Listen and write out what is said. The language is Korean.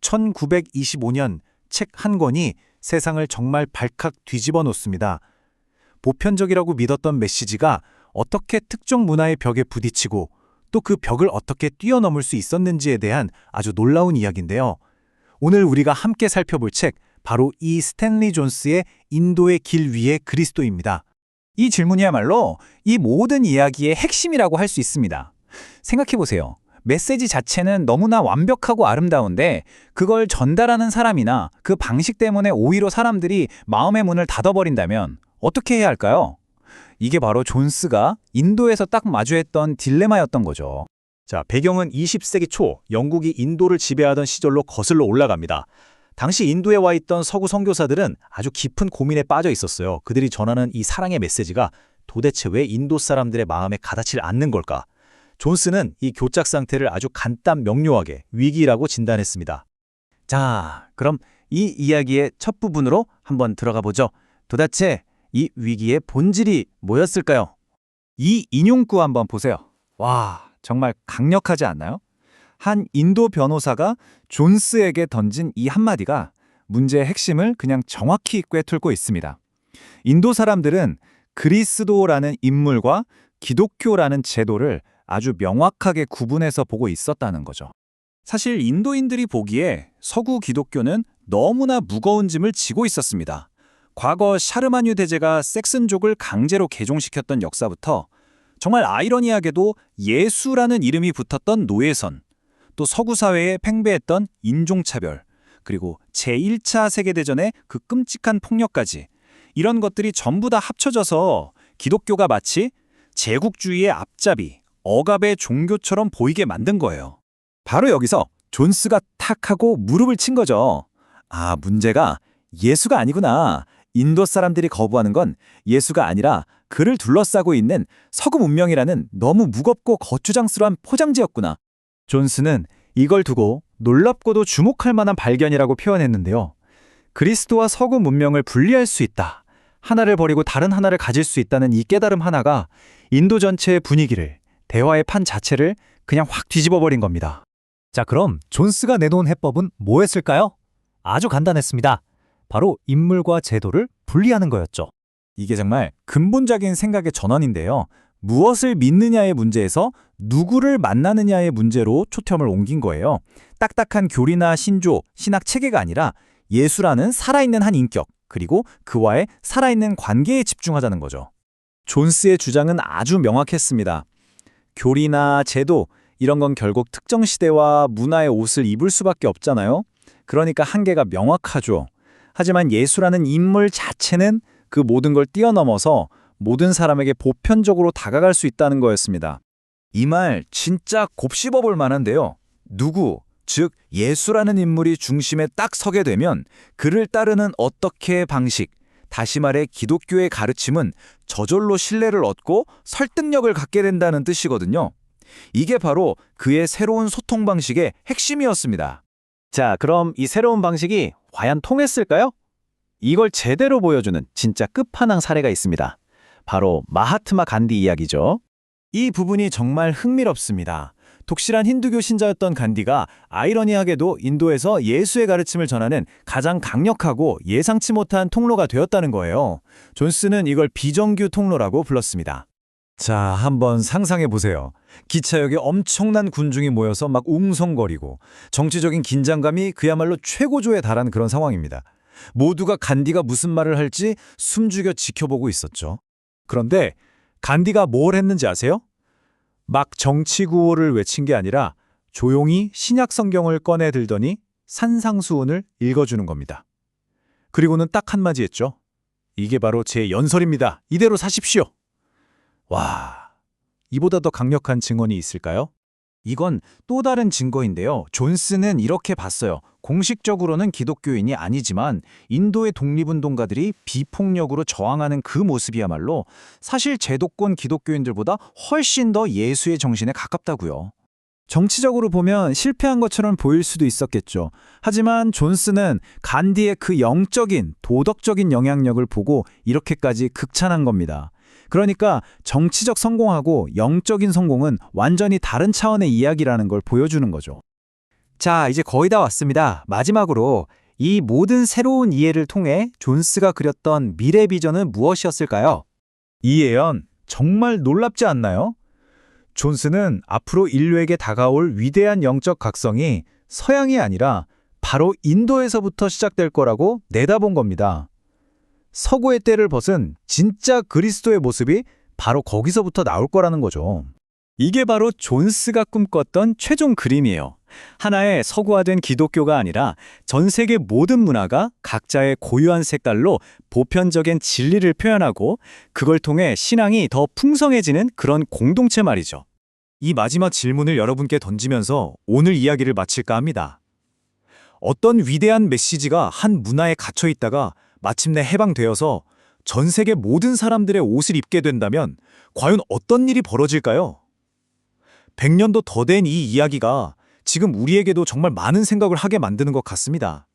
1925년 책 한 권이 세상을 정말 발칵 뒤집어 놓습니다. 보편적이라고 믿었던 메시지가 어떻게 특정 문화의 벽에 부딪히고 또 그 벽을 어떻게 뛰어넘을 수 있었는지에 대한 아주 놀라운 이야기인데요. 오늘 우리가 함께 살펴볼 책, 바로 이 스탠리 존스의 인도의 길 위의 그리스도입니다. 이 질문이야말로 이 모든 이야기의 핵심이라고 할 수 있습니다. 생각해보세요. 메시지 자체는 너무나 완벽하고 아름다운데 그걸 전달하는 사람이나 그 방식 때문에 오히려 사람들이 마음의 문을 닫아버린다면 어떻게 해야 할까요? 이게 바로 존스가 인도에서 딱 마주했던 딜레마였던 거죠. 자, 배경은 20세기 초 영국이 인도를 지배하던 시절로 거슬러 올라갑니다. 당시 인도에 와 있던 서구 선교사들은 아주 깊은 고민에 빠져 있었어요. 그들이 전하는 이 사랑의 메시지가 도대체 왜 인도 사람들의 마음에 가닿지 않는 걸까? 존스는 이 교착 상태를 아주 간단 명료하게 위기라고 진단했습니다. 자, 그럼 이 이야기의 첫 부분으로 한번 들어가 보죠. 도대체 이 위기의 본질이 뭐였을까요? 이 인용구 한번 보세요. 와, 정말 강력하지 않나요? 한 인도 변호사가 존스에게 던진 이 한마디가 문제의 핵심을 그냥 정확히 꿰뚫고 있습니다. 인도 사람들은 그리스도라는 인물과 기독교라는 제도를 아주 명확하게 구분해서 보고 있었다는 거죠. 사실 인도인들이 보기에 서구 기독교는 너무나 무거운 짐을 지고 있었습니다. 과거 샤르마뉴 대제가 섹슨족을 강제로 개종시켰던 역사부터 정말 아이러니하게도 예수라는 이름이 붙었던 노예선, 또 서구 사회에 팽배했던 인종차별, 그리고 제1차 세계대전의 그 끔찍한 폭력까지 이런 것들이 전부 다 합쳐져서 기독교가 마치 제국주의의 앞잡이, 억압의 종교처럼 보이게 만든 거예요. 바로 여기서 존스가 탁 하고 무릎을 친 거죠. 아, 문제가 예수가 아니구나. 인도 사람들이 거부하는 건 예수가 아니라 그를 둘러싸고 있는 서구 문명이라는 너무 무겁고 거추장스러운 포장지였구나. 존스는 이걸 두고 놀랍고도 주목할 만한 발견이라고 표현했는데요. 그리스도와 서구 문명을 분리할 수 있다. 하나를 버리고 다른 하나를 가질 수 있다는 이 깨달음 하나가 인도 전체의 분위기를, 대화의 판 자체를 그냥 확 뒤집어 버린 겁니다. 자, 그럼 존스가 내놓은 해법은 뭐였을까요? 아주 간단했습니다. 바로 인물과 제도를 분리하는 거였죠. 이게 정말 근본적인 생각의 전환인데요. 무엇을 믿느냐의 문제에서 누구를 만나느냐의 문제로 초점을 옮긴 거예요. 딱딱한 교리나 신조, 신학 체계가 아니라 예수라는 살아있는 한 인격, 그리고 그와의 살아있는 관계에 집중하자는 거죠. 존스의 주장은 아주 명확했습니다. 교리나 제도, 이런 건 결국 특정 시대와 문화의 옷을 입을 수밖에 없잖아요. 그러니까 한계가 명확하죠. 하지만 예수라는 인물 자체는 그 모든 걸 뛰어넘어서 모든 사람에게 보편적으로 다가갈 수 있다는 거였습니다. 이 말 진짜 곱씹어 볼 만한데요. 누구, 즉 예수라는 인물이 중심에 딱 서게 되면 그를 따르는 어떻게의 방식, 다시 말해 기독교의 가르침은 저절로 신뢰를 얻고 설득력을 갖게 된다는 뜻이거든요. 이게 바로 그의 새로운 소통 방식의 핵심이었습니다. 자, 그럼 이 새로운 방식이 과연 통했을까요? 이걸 제대로 보여주는 진짜 끝판왕 사례가 있습니다. 바로 마하트마 간디 이야기죠. 이 부분이 정말 흥미롭습니다. 독실한 힌두교 신자였던 간디가 아이러니하게도 인도에서 예수의 가르침을 전하는 가장 강력하고 예상치 못한 통로가 되었다는 거예요. 존스는 이걸 비정규 통로라고 불렀습니다. 자, 한번 상상해 보세요. 기차역에 엄청난 군중이 모여서 막 웅성거리고 정치적인 긴장감이 그야말로 최고조에 달한 그런 상황입니다. 모두가 간디가 무슨 말을 할지 숨죽여 지켜보고 있었죠. 그런데 간디가 뭘 했는지 아세요? 막 정치 구호를 외친 게 아니라 조용히 신약 성경을 꺼내 들더니 산상수훈을 읽어주는 겁니다. 그리고는 딱 한마디 했죠. 이게 바로 제 연설입니다. 이대로 사십시오. 와, 이보다 더 강력한 증언이 있을까요? 이건 또 다른 증거인데요. 존스는 이렇게 봤어요. 공식적으로는 기독교인이 아니지만 인도의 독립운동가들이 비폭력으로 저항하는 그 모습이야말로 사실 제도권 기독교인들보다 훨씬 더 예수의 정신에 가깝다고요. 정치적으로 보면 실패한 것처럼 보일 수도 있었겠죠. 하지만 존스는 간디의 그 영적인, 도덕적인 영향력을 보고 이렇게까지 극찬한 겁니다. 그러니까 정치적 성공하고 영적인 성공은 완전히 다른 차원의 이야기라는 걸 보여주는 거죠. 자, 이제 거의 다 왔습니다. 마지막으로 이 모든 새로운 이해를 통해 존스가 그렸던 미래 비전은 무엇이었을까요? 이 예언 정말 놀랍지 않나요? 존스는 앞으로 인류에게 다가올 위대한 영적 각성이 서양이 아니라 바로 인도에서부터 시작될 거라고 내다본 겁니다. 서구의 때를 벗은 진짜 그리스도의 모습이 바로 거기서부터 나올 거라는 거죠. 이게 바로 존스가 꿈꿨던 최종 그림이에요. 하나의 서구화된 기독교가 아니라 전 세계 모든 문화가 각자의 고유한 색깔로 보편적인 진리를 표현하고 그걸 통해 신앙이 더 풍성해지는 그런 공동체 말이죠. 이 마지막 질문을 여러분께 던지면서 오늘 이야기를 마칠까 합니다. 어떤 위대한 메시지가 한 문화에 갇혀 있다가 마침내 해방되어서 전 세계 모든 사람들의 옷을 입게 된다면 과연 어떤 일이 벌어질까요? 100년도 더 된 이 이야기가 지금 우리에게도 정말 많은 생각을 하게 만드는 것 같습니다.